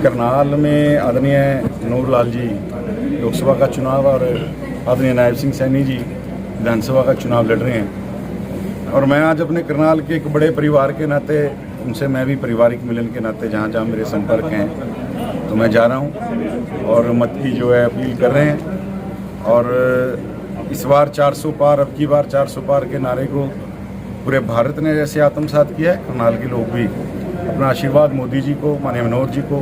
करनाल में आदरणीय नूरलाल जी लोकसभा का चुनाव और आदरणीय नायब सिंह सैनी जी विधानसभा का चुनाव लड़ रहे हैं और मैं आज अपने करनाल के एक बड़े परिवार के नाते उनसे मैं भी पारिवारिक मिलन के नाते जहाँ जहाँ मेरे संपर्क हैं तो मैं जा रहा हूँ और मत की जो है अपील कर रहे हैं। और इस बार 400 पार, अब की बार 400 पार के नारे को पूरे भारत ने जैसे आत्मसात किया है, करनाल के लोग भी अपना आशीर्वाद मोदी जी को, माननीय मनोहर जी को,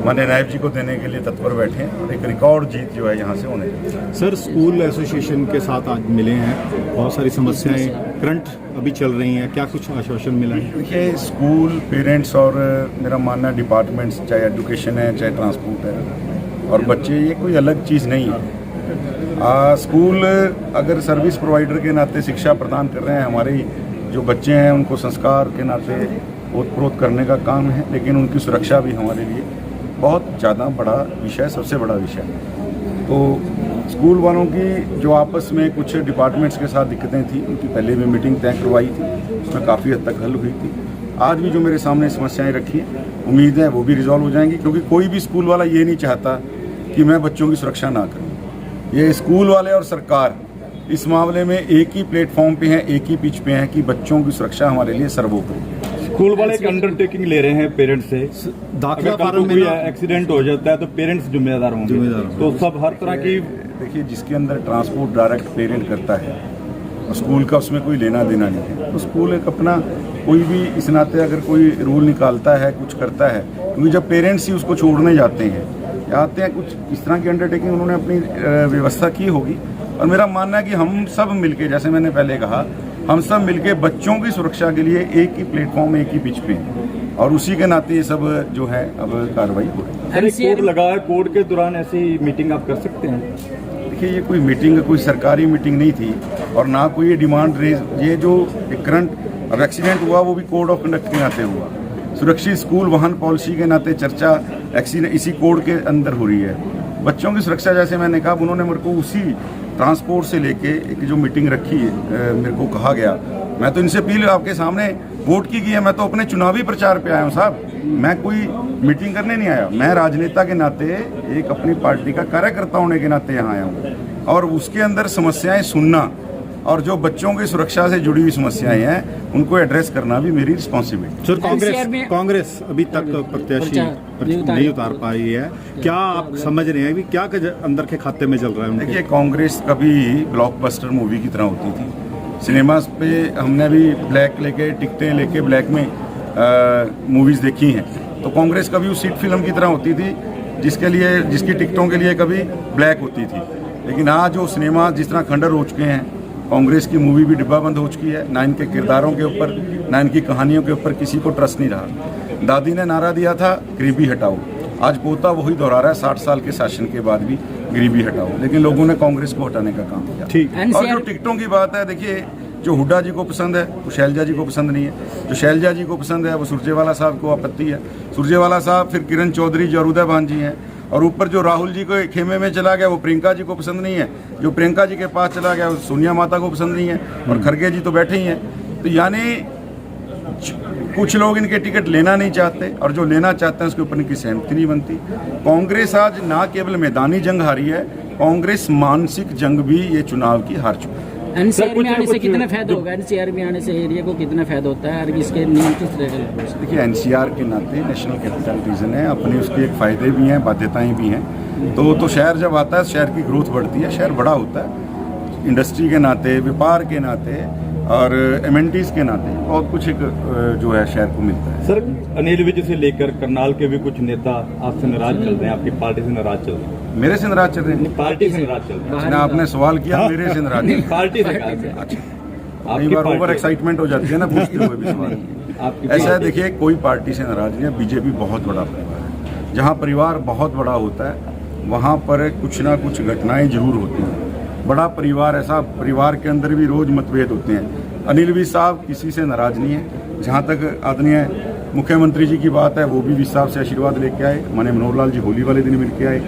माननीय नायब जी को देने के लिए तत्पर बैठे हैं और एक रिकॉर्ड जीत जो है यहाँ से होने लगी। सर, स्कूल एसोसिएशन के साथ आज मिले हैं, बहुत सारी समस्याएं करंट अभी चल रही हैं, क्या कुछ आश्वासन मिला है? देखिए, स्कूल, पेरेंट्स और मेरा मानना डिपार्टमेंट्स, चाहे एजुकेशन है चाहे ट्रांसपोर्ट है और बच्चे, ये कोई अलग चीज़ नहीं है। स्कूल अगर सर्विस प्रोवाइडर के नाते शिक्षा प्रदान कर रहे हैं, हमारे जो बच्चे हैं उनको संस्कार के नाते ओतप्रोत करने का काम है, लेकिन उनकी सुरक्षा भी हमारे लिए बहुत ज़्यादा बड़ा विषय, सबसे बड़ा विषय है। तो स्कूल वालों की जो आपस में कुछ डिपार्टमेंट्स के साथ दिक्कतें थी, उनकी पहले भी मीटिंग तय करवाई थी, उसमें काफ़ी हद तक हल हुई थी। आज भी जो मेरे सामने समस्याएं रखी हैं, उम्मीद है वो भी रिजॉल्व हो जाएंगी, क्योंकि कोई भी स्कूल वाला ये नहीं चाहता कि मैं बच्चों की सुरक्षा ना करूँ। ये स्कूल वाले और सरकार इस मामले में एक ही प्लेटफॉर्म पे हैं, एक ही पिच पे हैं कि बच्चों की सुरक्षा हमारे लिए सर्वोपरि। स्कूल वाले एक अंडरटेकिंग ले रहे हैं पेरेंट्स से, दाखिला अगर कोई एक्सीडेंट हो जाता है तो पेरेंट्स जिम्मेदार होंगे। तो सब हर तरह की, देखिए, जिसके अंदर ट्रांसपोर्ट डायरेक्ट पेरेंट करता है और स्कूल का उसमें कोई लेना देना नहीं है, तो स्कूल एक अपना कोई भी इस नाते अगर कोई रूल निकालता है, कुछ करता है, क्योंकि जब पेरेंट्स ही उसको छोड़ने जाते हैं या आते हैं, कुछ इस तरह की अंडरटेकिंग उन्होंने अपनी व्यवस्था की होगी। और मेरा मानना है कि हम सब मिलके, जैसे मैंने पहले कहा, हम सब मिलके बच्चों की सुरक्षा के लिए एक ही प्लेटफॉर्म, एक ही पिच पे हैं और उसी के नाते ये सब जो है अब कार्रवाई हो रही है। कोड लगा है, कोड के दौरान ऐसी मीटिंग आप कर सकते हैं? देखिए, ये कोई मीटिंग, कोई सरकारी मीटिंग नहीं थी और ना कोई ये डिमांड रेज, ये जो करंट अब एक्सीडेंट हुआ वो भी कोड ऑफ कंडक्ट के नाते हुआ। सुरक्षित स्कूल वाहन पॉलिसी के नाते चर्चा एक्सीडेंट इसी कोड के अंदर हो रही है। बच्चों की सुरक्षा, जैसे मैंने कहा, उन्होंने मेरे को उसी ट्रांसपोर्ट से लेके एक जो मीटिंग रखी है, मेरे को कहा गया, मैं तो इनसे अपील आपके सामने वोट की गई है, मैं तो अपने चुनावी प्रचार पे आया हूँ साहब, मैं कोई मीटिंग करने नहीं आया। मैं राजनेता के नाते, एक अपनी पार्टी का कार्यकर्ता होने के नाते यहाँ आया हूँ और उसके अंदर समस्याएं सुनना और जो बच्चों की सुरक्षा से जुड़ी हुई समस्याएं हैं उनको एड्रेस करना भी मेरी रिस्पॉन्सिबिलिटी। सर, कांग्रेस अभी तक प्रत्याशी नहीं उतार पाई है, क्या आप समझ रहे हैं कि क्या अंदर के खाते में चल रहा है? देखिए, कांग्रेस कभी ब्लॉकबस्टर मूवी की तरह होती थी, सिनेमास पे हमने भी ब्लैक लेके, टिकटें लेके ब्लैक में मूवीज देखी हैं, तो कांग्रेस कभी उस हिट फिल्म की तरह होती थी जिसकी टिकटों के लिए कभी ब्लैक होती थी। लेकिन आज जो सिनेमा जिस तरह खंडर हो चुके हैं, कांग्रेस की मूवी भी डिब्बा बंद हो चुकी है, ना इनके किरदारों के ऊपर, ना इनकी कहानियों के ऊपर किसी को ट्रस्ट नहीं रहा। दादी ने नारा दिया था गरीबी हटाओ, आज पोता वही दोहरा रहा है 60 साल के शासन के बाद भी, गरीबी हटाओ, लेकिन लोगों ने कांग्रेस को हटाने का काम किया। ठीक। और जो टिकटों की बात है, देखिए, जो हुड्डा जी को पसंद है वो शैलजा जी को पसंद नहीं है, जो शैलजा जी को पसंद है वो सुरजेवाला साहब को आपत्ति है, सुरजेवाला साहब, फिर किरण चौधरी जो अरुदा भान जी हैं, और ऊपर जो राहुल जी को खेमे में चला गया वो प्रियंका जी को पसंद नहीं है, जो प्रियंका जी के पास चला गया वो सोनिया माता को पसंद नहीं है, और खड़गे जी तो बैठे ही हैं। तो यानी कुछ लोग इनके टिकट लेना नहीं चाहते और जो लेना चाहते हैं उसके ऊपर इनकी सहमति नहीं बनती। कांग्रेस आज ना केवल मैदानी जंग हारी है, कांग्रेस मानसिक जंग भी ये चुनाव की हार चुकी है। एनसीआर में आने से कितना फायदा होगा? एनसीआर में आने से एरिया को कितना फायदा होता है और इसके नियम किस तरह के? देखिए, एनसीआर के नाते नेशनल कैपिटल रीजन है, अपने उसके एक फ़ायदे भी हैं, बाध्यताएं भी हैं। तो शहर जब आता है, शहर की ग्रोथ बढ़ती है, शहर बड़ा होता है, इंडस्ट्री के नाते, व्यापार के नाते और एमएनटीज के नाते बहुत कुछ एक जो है शहर को मिलता है। सर, अनिल विज से लेकर करनाल के भी कुछ नेता आपसे नाराज चल रहे हैं, आपकी पार्टी से नाराज चल रहे हैं? मेरे से नाराज चल रहे हैं? पार्टी से नाराज चल रहे हैं। आपने सवाल किया मेरे से नाराज? पार्टी से। अच्छा, कई बार ओवर एक्साइटमेंट हो जाती है ना पूछते हुए भी सवाल। ऐसा है, देखिए, कोई पार्टी से नाराज नहीं है। बीजेपी बहुत बड़ा परिवार है, जहाँ परिवार बहुत बड़ा होता है वहाँ पर कुछ ना कुछ घटनाएं जरूर होती हैं। बड़ा परिवार, ऐसा परिवार के अंदर भी रोज मतभेद होते हैं। अनिल विज साहब किसी से नाराज नहीं है। जहाँ तक आदरणीय मुख्यमंत्री जी की बात है, वो भी विज साहब से आशीर्वाद लेके आए, माननीय मनोहर लाल जी होली वाले दिन मिल के आए,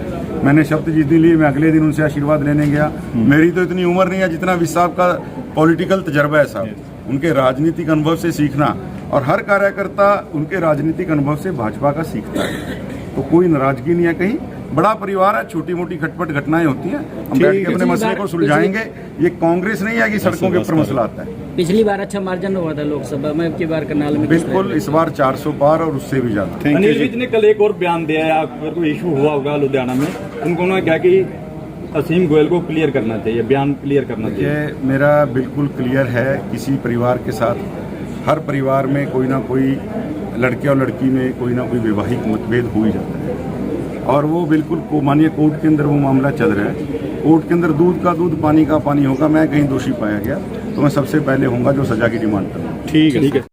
मैंने शब्द जिस दिन ली मैं अगले दिन उनसे आशीर्वाद लेने गया। मेरी तो इतनी उम्र नहीं है जितना विज साहब का पॉलिटिकल तजर्बा है साहब, उनके राजनीतिक अनुभव से सीखना, और हर कार्यकर्ता उनके राजनीतिक अनुभव से भाजपा का सीखता है। तो कोई नाराजगी नहीं है कहीं। बड़ा परिवार है, छोटी मोटी खटपट घटनाएं होती हैं, हम बैठ के अपने मसले को सुलझाएंगे। ये कांग्रेस नहीं है कि सड़कों के ऊपर मसला आता है। पिछली बार अच्छा मार्जिन हुआ था लोकसभा में, अब की बार करनाल में किस बिल्कुल, इस बार 400 पार और उससे भी ज्यादा। Thank you Anil ji. विज ने कल एक और बयान दिया है, अगर कोई इशू हुआ होगा लुधियाना में, उन्होंने कहा कि असीम गोयल को क्लियर करना चाहिए, बयान क्लियर करना चाहिए। ये मेरा बिल्कुल क्लियर है, किसी परिवार के साथ, हर परिवार में कोई ना कोई लड़के और लड़की में कोई ना कोई वैवाहिक मतभेद हो ही जाता है, और वो बिल्कुल को मानिए कोर्ट के अंदर वो मामला चल रहा है। कोर्ट के अंदर दूध का दूध पानी का पानी होगा। मैं कहीं दोषी पाया गया तो मैं सबसे पहले होऊंगा जो सजा की डिमांड करूँगा। ठीक है।